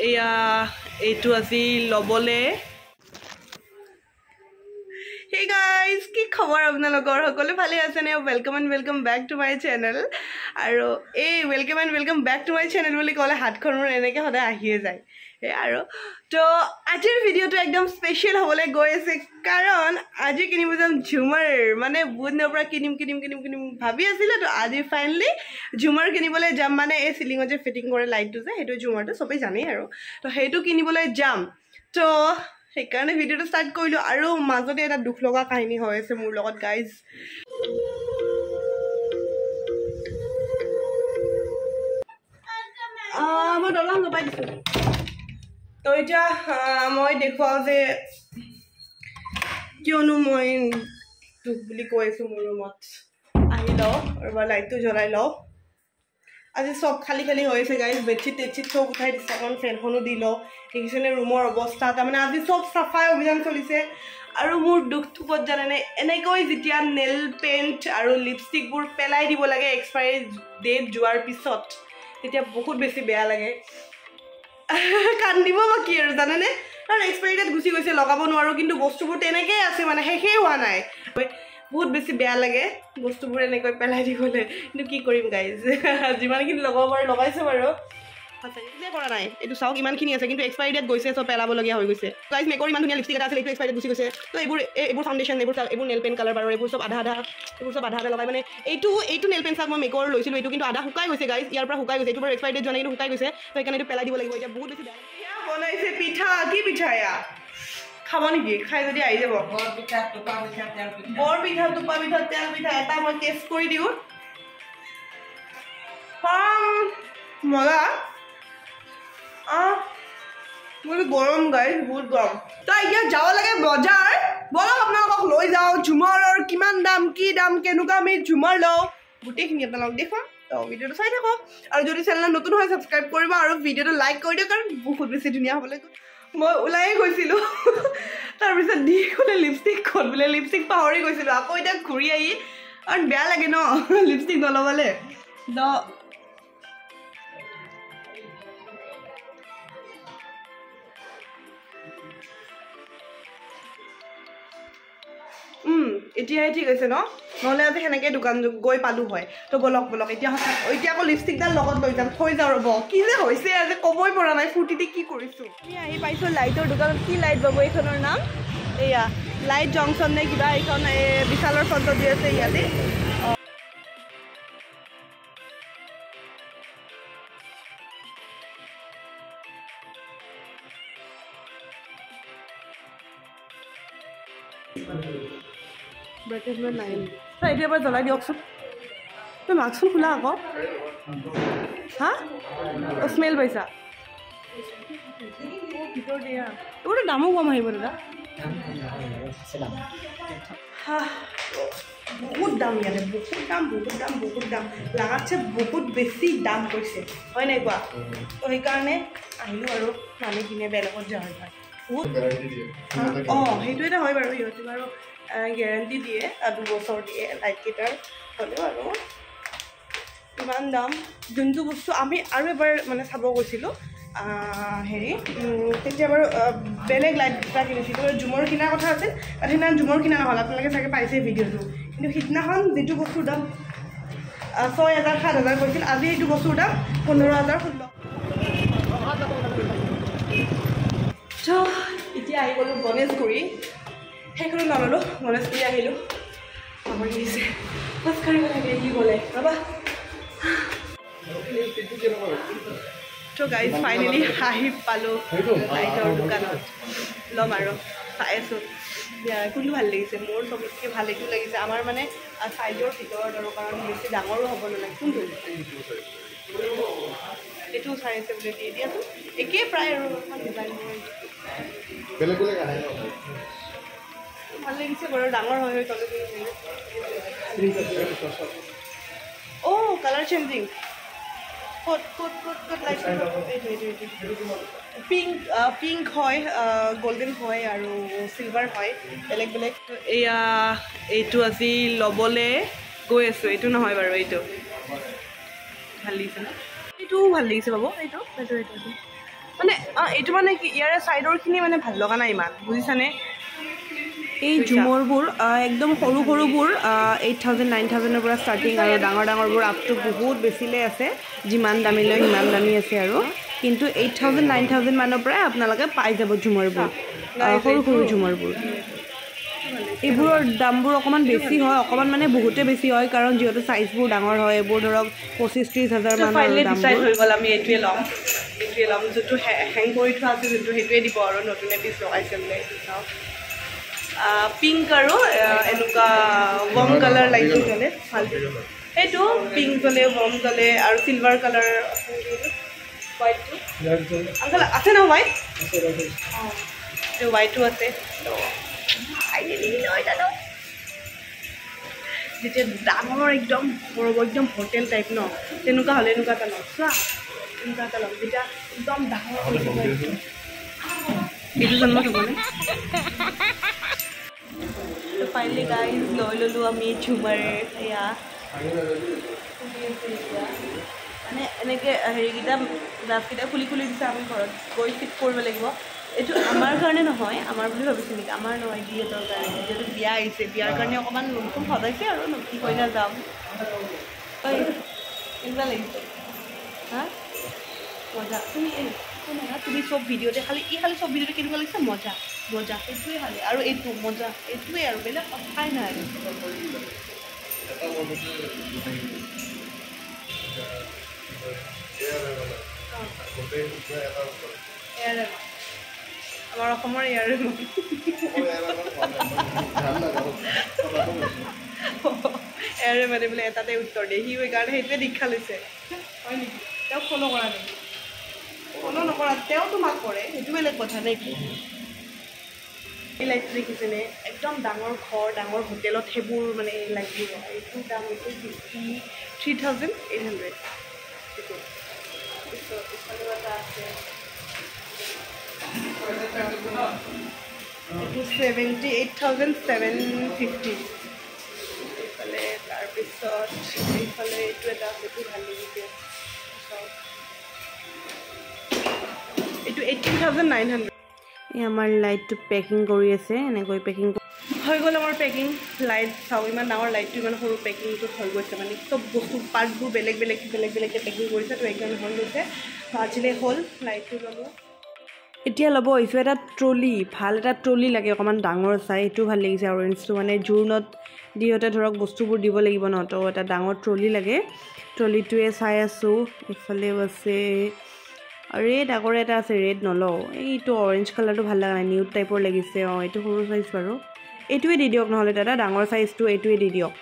এয়া এইটো আজি লবলে Hey guys, কি খবৰ আপোনালোকৰ সকলো ভালে আছে নে welcome and welcome back to my channel আৰু এই welcome and welcome back to my channel বুলি ক'লে হাতখন মোৰ এনেকৈ সদায় আহিয়ে যায় আৰু তো আজিৰ ভিডিওটো একদম স্পেশাল হ'বলৈ গৈ আছে কাৰণ আজি কিনিব যাম ঝুমাৰ মানে বহুত দিনৰ পৰা কিনিম ভাবি আছিলো তো আজি ফাইনালি ঝুমাৰ কিনিবলৈ যাম মানে এই সিলিঙত যে ফিটিং কৰে লাইটটো যে সেইটো ঝুমাৰটো সবেই জানেই আৰু তো সেইটো কিনিবলৈ যাম তো সেইকাৰণে ভিডিওটো ষ্টাৰ্ট কৰিলো আৰু মাজতে এটা দুখ লগা কাহিনী হৈ আছে মোৰ লগত গাইজ মই দলং লগাই দিছো তো এতিয়া মই দেখুৱাও যে কিয়নো মই দুখ বুলি কৈ আছো মোৰ ৰুমত আহি লওঁ আৰু লাইটটো জ্বলাই লওঁ আজি সব খালি খালি হৈ আছে গাইজ বেডশিট টেডশিট সব উঠাই দিছে অকণ ফেনখনো দি লওঁ দেখিছেনে ৰুমৰ অৱস্থা তাৰমানে আজি সব চাফাই অভিযান চলিছে আৰু মোৰ দুখটো ক'ত জানেনে এনেকৈ যেতিয়া নেল পেইণ্ট আৰু লিপষ্টিকবোৰ পেলাই দিব লাগে এক্সপায়াৰি ডেট যোৱাৰ পিছত তেতিয়া বহুত বেছি বেয়া লাগে কান্দিব বাকী আৰু জানেনে কাৰণ এক্সপায়াৰি ডেট গুচি গৈছে লগাব নোৱাৰোঁ কিন্তু বস্তুবোৰ তেনেকৈ আছে মানে শেষেই হোৱা নাই বহুত বেছি বেয়া লাগে বস্তুবোৰ এনেকৈ পেলাই দিবলৈ কিন্তু কি কৰিম গাইজ যিমানখিনি লগাব পাৰোঁ লগাইছোঁ বাৰু সঁচাকৈ কৰা নাই এইটো চাওক ইমানখিনি আছে কিন্তু এক্সপায়াৰি ডেট গৈছে চব পেলাবলগীয়া হৈ গৈছে গাইজ মেকৰ ইমান ধুনীয়া লিপষ্টিক এটা আছিল এইটো এক্সপায়াৰি ডেট গুচি গৈছে তো এইবোৰ ফাউণ্ডেশ্যন এইবোৰ নেল পেইণ্ট কালাৰ বাৰু এইবোৰ চব আধা লগাই মানে এইটো নেল পেইণ্ট চাওক মই মেকৰ লৈছিলোঁ এইটো কিন্তু আধা শুকাই গৈছে গাইজ ইয়াৰ পৰা শুকাই গৈছে এইটো বাৰু এক্সপায়াৰি ডেট যোৱা নাই কিন্তু শুকাই গৈছে তো সেইকাৰণে এইটো পেলাই দিব লাগিব এতিয়া বহুত বেছি বেয়া বনাইছে পিঠা কি পিঠা এয়া খাব নেকি খাই যদি আহি যাব বৰ পিঠা টোপা পিঠা তেল পিঠা এটা মই টেষ্ট কৰি দিওঁ মজা বহুত গৰম গাইজ বহুত গৰম তো এতিয়া যাব লাগে বজাৰ বলক আপোনালোকক লৈ যাওঁ ঝুমাৰৰ কিমান দাম কি দাম কেনেকুৱা আমি ঝুমাৰ লওঁ গোটেইখিনি আপোনালোকক দেখুৱাম তো ভিডিঅ'টো চাই থাকক আৰু যদি চেনেলত নতুন হয় ছাবস্ক্ৰাইব কৰিব আৰু ভিডিঅ'টো লাইক কৰি দিয়ক কাৰণ বহুত বেছি ধুনীয়া হ'বলৈ মই ওলাইয়ে গৈছিলোঁ তাৰপিছত দি ক'লে লিপষ্টিক ক'ত বোলে লিপষ্টিক পাহৰি গৈছিলোঁ আকৌ এতিয়া ঘূৰি আহি কাৰণ বেয়া লাগে ন লিপষ্টিক নলগালে তো এতিয়াহে ঠিক আছে ন নহ'লে আজি সেনেকৈ দোকান গৈ পালোঁ হয় তো বলক এতিয়া আকৌ লিপষ্টিকডাল লগত লৈ যাম থৈ যাওঁ ৰ'ব কি যে হৈছে আজি ক'বই পৰা নাই ফূৰ্তিতে কি কৰিছোঁ আমি আহি পাইছোঁ লাইটৰ দোকানত কি লাইট পাব এইখনৰ নাম এয়া লাইট জংচন নে কিবা এইখন বিশালৰ ফ্ৰণ্টত দি আছে ইয়াতে ব্ৰেকেটমেণ্ট নাই এইটো এবাৰ জ্বলাই দিয়কচোন তই মাস্কখন খোলা আকৌ হা স্মেল পাইছা ভিতৰত দিয়া এইবোৰতো দামো কম আহিব দাদা বহুত দাম ইয়াতে বহুত দাম লাগাতছে বহুত বেছি দাম কৈছে হয় নাই কোৱা তো সেইকাৰণে আহিলোঁ আৰু মানুহখিনিয়ে বেলেগত যোৱা হয় বহুত সেইটো এটা হয় বাৰু সিহঁতে বাৰু গেৰাণ্টি দিয়ে 2 বছৰ দিয়ে লাইটকেইটাৰ হ'লেও আৰু ইমান দাম যোনটো বস্তু আমি আৰু এবাৰ মানে চাব গৈছিলোঁ হেৰি তেতিয়া বাৰু বেলেগ লাইট এটা কিনিছিলোঁ ঝুমৰ কিনাৰ কথা আছিল আৰু সেইদিনা ঝুমৰ কিনা নহ'ল আপোনালোকে চাগে পাইছে ভিডিঅ'টো কিন্তু সিদিনাখন যিটো বস্তুৰ দাম 6,000 7,000 কৈছিল আজি এইটো বস্তুৰ দাম 15,000 16 তো এতিয়া আহি গ'লোঁ গণেশগুৰি সেইখনো নল'লোঁ গণেশগুৰি আহিলোঁ ভাগৰি দিছে খোজ কাঢ়িব লাগে কি গ'লে ৰ'বা তো গাইজ ফাইনেলি আহি পালোঁ লাইটৰ দোকানত ল'ম আৰু চাই আছোঁ কোনটো ভাল লাগিছে মোৰ চবতকৈ ভাল এইটো লাগিছে আমাৰ মানে চাইজৰ ভিতৰত আৰু কাৰণ বেছি ডাঙৰো হ'ব নালাগে কোনটো এইটোও চাই আছে বোলে দি দিয়াচোন একেই প্ৰায় আৰু এখন ডিজাইন ভাল লাগিছে বাৰু ডাঙৰ হয় অ' কালাৰ চেঞ্জিং ক'ত লাইট পিংক হয় গোল্ডেন হয় আৰু চিলভাৰ হয় বেলেগ এয়া এইটো আজি ল'বলৈ গৈ আছোঁ এইটো নহয় বাৰু এইটো ভাল লাগিছে ন এইটোও ভাল লাগিছে বাবু এইটো মানে এইটো মানে কি ইয়াৰে চাইডৰখিনি মানে ভাল লগা নাই ইমান বুজিছানে এই ঝুমৰবোৰ একদম সৰু সৰুবোৰ 8,000 9,000ৰ পৰা ষ্টাৰ্টিং আৰু ডাঙৰ ডাঙৰবোৰ আপ টু বহুত বেছিলৈ আছে যিমান দামী লয় সিমান দামী আছে আৰু কিন্তু 8,000 9,000 মানৰ পৰাই আপোনালোকে পাই যাব ঝুমৰবোৰ সৰু সৰু ঝুমৰবোৰ এইবোৰৰ দামবোৰ অকণমান বেছি হয় অকণমান মানে বহুতে বেছি হয় কাৰণ যিহেতু চাইজবোৰ ডাঙৰ হয় এইবোৰ ধৰক 25-30 হাজাৰ মানৰ ডিচাইড হৈ গ'ল আমি এইটোৱে ল'ম যোনটো হেং কৰি থোৱা আছে যোনটো সেইটোৱে দিব আৰু নতুন এপিচ লগাইছে বোলে এইটো চাওক পিংক আৰু এনেকুৱা ৱৰ্ম কালাৰ লাইটটো জ্বলে ভাল সেইটো পিংক জ্বলে ৱৰ্ম জ্বলে আৰু চিলভাৰ কালাৰ হোৱাইটটো আংকল আছে ন হোৱাইট অঁ এইটো হোৱাইটো আছে যেতিয়া ডাঙৰ একদম সৰব একদম হোটেল টাইপ ন তেনেকুৱা হ'লে এনেকুৱা এটা ল'ম চোৱা এনেকুৱা এটা ল'ম যেতিয়া একদম ডাঙৰ হৈ যাব এইটো জন্মত হ'বনে ফাইনেলি গাইজ লৈ ল'লোঁ আমি ঝুমাৰ এয়া মানে এনেকৈ হেৰিকেইটা গ্লাছকেইটা খুলি খুলি দিছে আমি ঘৰত গৈ ফিট কৰিব লাগিব এইটো আমাৰ কাৰণে নহয় আমাৰ বুলি ভাবিছোঁ নেকি আমাৰ নহয় দিহঁতৰ কাৰণে যিহেতু বিয়া আহিছে বিয়াৰ কাৰণে অকণমান নতুন সজাইছে আৰু নতুন কইনা যাম কেনেকুৱা লাগিছে হা মজা তুমি তুমি চব ভিডিঅ'তে খালি চব ভিডিঅ'তে কেনেকুৱা লাগিছে মজা মজা সেইটোৱে খালি আৰু এইটো মজা এইটোৱে আৰু বেলেগ কথাই নাই আমাৰ অসমৰ ইয়াৰে এয়াৰে মানে বোলে এটাতে উত্তৰ দিয়ে সি সেইকাৰণে সেইটোৱে দীক্ষা লৈছে হয় নেকি তেওঁক ফ'ল' কৰা নেকি ফ'ল' নকৰা তেওঁ তোমাক কৰে সেইটো বেলেগ কথা নে কি এই লাইটটো দেখিছেনে একদম ডাঙৰ ঘৰ ডাঙৰ হোটেলত সেইবোৰ মানে লাগিব এইটো দাম হৈছে 53,800 এইটো ইফালে এটা আছে এইটো 78,750 এইফালে তাৰপিছত এইফালে এইটো এটা আছে এইটো ভাল লাগিছে এইটো 18,900 এই আমাৰ লাইটটো পেকিং কৰি আছে এনেকৈ পেকিং হৈ গ'ল আমাৰ পেকিং লাইট চাওঁ ইমান ডাঙৰ লাইটটো ইমান সৰু পেকিংটোত হৈ গৈছে মানে চব বস্তু পাৰ্টবোৰ বেলেগ বেলেগকৈ পেকিং কৰিছে তো একদম হৈ গৈছে আজিলৈ হ'ল লাইটটো ল'লোঁ এতিয়া ল'ব আহিছোঁ এটা ট্ৰলি ভাল এটা ট্ৰলি লাগে অকণমান ডাঙৰ চাই সেইটো ভাল লাগিছে অৰেঞ্জটো মানে জোৰণত দিহঁতে ধৰক বস্তুবোৰ দিব লাগিব ন তো এটা ডাঙৰ ট্ৰলি লাগে ট্ৰলিটোৱে চাই আছোঁ ইফালেও আছে ৰেড আগৰে এটা আছে ৰেড নলওঁ এইটো অৰেঞ্জ কালাৰটো ভাল লগা নাই নিউড টাইপৰ লাগিছে অঁ এইটো সৰু চাইজ বাৰু এইটোৱে দি দিয়ক নহ'লে দাদা ডাঙৰ চাইজটো এইটোৱে দি দিয়ক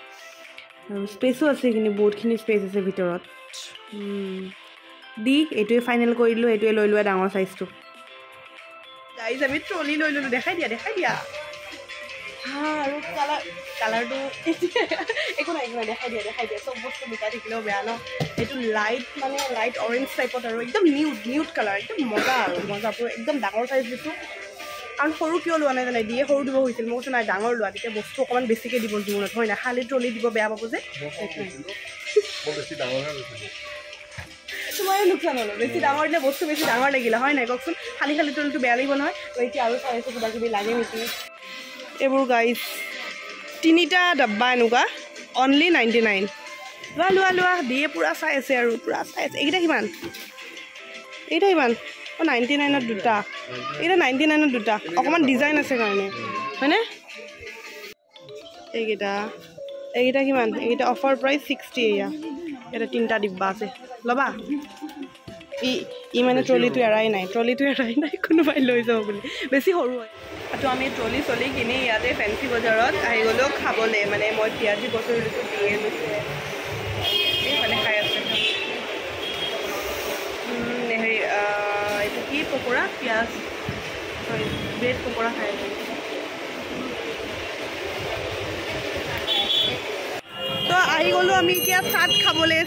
আৰু স্পেচো আছে এইখিনি বহুতখিনি স্পেচ আছে ভিতৰত দি এইটোৱে ফাইনেল কৰি দিলোঁ এইটোৱে লৈ লোৱা ডাঙৰ চাইজটো গাইজ আমি ট্ৰলি লৈ ল'লোঁ দেখাই দিয়া হা আৰু কালাৰটো একো নাই দেখাই দিয়া চব বস্তু লুকাই থাকিলেও বেয়া ন এইটো লাইট অৰেঞ্জ টাইপত আৰু একদম নিউড কালাৰ একদম মজা আৰু মজা পুৰো একদম ডাঙৰ চাইজ দিছোঁ কাৰণ সৰু কিয় লোৱা নাই জানে দিয়ে সৰু দিব হৈছিল মই কৈছোঁ নাই ডাঙৰ লোৱা তেতিয়া বস্তু অকণমান বেছিকৈ দিব জোৰণত হয় না খালী ট্ৰলি দিব বেয়া পাব যে তোমাৰে লোকচান হ'লো বেছি ডাঙৰ দিলে বস্তু বেছি ডাঙৰ লাগিলে হয় নাই কওকচোন খালী ট্ৰলিটো বেয়া লাগিব নহয় তো এতিয়া আৰু চাই আছোঁ কিবা কিবি লাগে নেকি এইবোৰ গাইজ 3টা ডাব্বা এনেকুৱা অনলি 99 লোৱা দিয়ে পূৰা চাই আছে আৰু পূৰা চাই আছে এইকেইটা কিমান অঁ 99ত দুটা এইকেইটা 99ত দুটা অকণমান ডিজাইন আছে কাৰণে হয়নে এইকেইটা কিমান এইকেইটা অফাৰ প্ৰাইচ 60 এয়া এটা 3টা ডিব্বা আছে ল'বা ই মানে ট্ৰলিটো এৰাই নাই কোনোবাই লৈ যাব বুলি বেছি সৰু হয় তো আমি ট্ৰলি চলি কিনি ইয়াতে ফেঞ্চি বজাৰত আহি গ'লেও খাবলৈ মানে মই পিঁয়াজি বছৰটো দিয়ে লৈছে এইফালে খাই আছে হেৰি এইটো কি পকোৰা পিঁয়াজ চৰি ব্ৰেড পকোৰা খাই আছে তো আহি গ'লোঁ আমি এতিয়া চাট খাবলৈ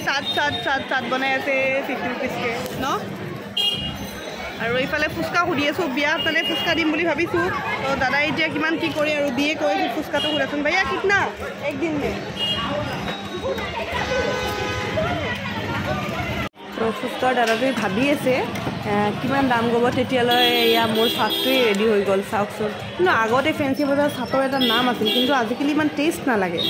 চাট বনাই আছে 50 rupeesকৈ ন আৰু এইফালে ফুচকা সুধি আছোঁ বিয়াত মানে ফুচকা দিম বুলি ভাবিছোঁ তো দাদাই এতিয়া কিমান কি কৰে আৰু দিয়ে কৈ ফুচকাটো সুধাচোন ভাইয়া কিতনা একদিন মে তো ফুচকাৰ দাদাটোৱে ভাবি আছে কিমান দাম ক'ব তেতিয়ালৈ এয়া মোৰ চাটটোৱেই ৰেডি হৈ গ'ল চাওকচোন কিন্তু আগতে ফেঞ্চি বজাৰত চাটৰ এটা নাম আছিল কিন্তু আজিকালি ইমান টেষ্ট নালাগে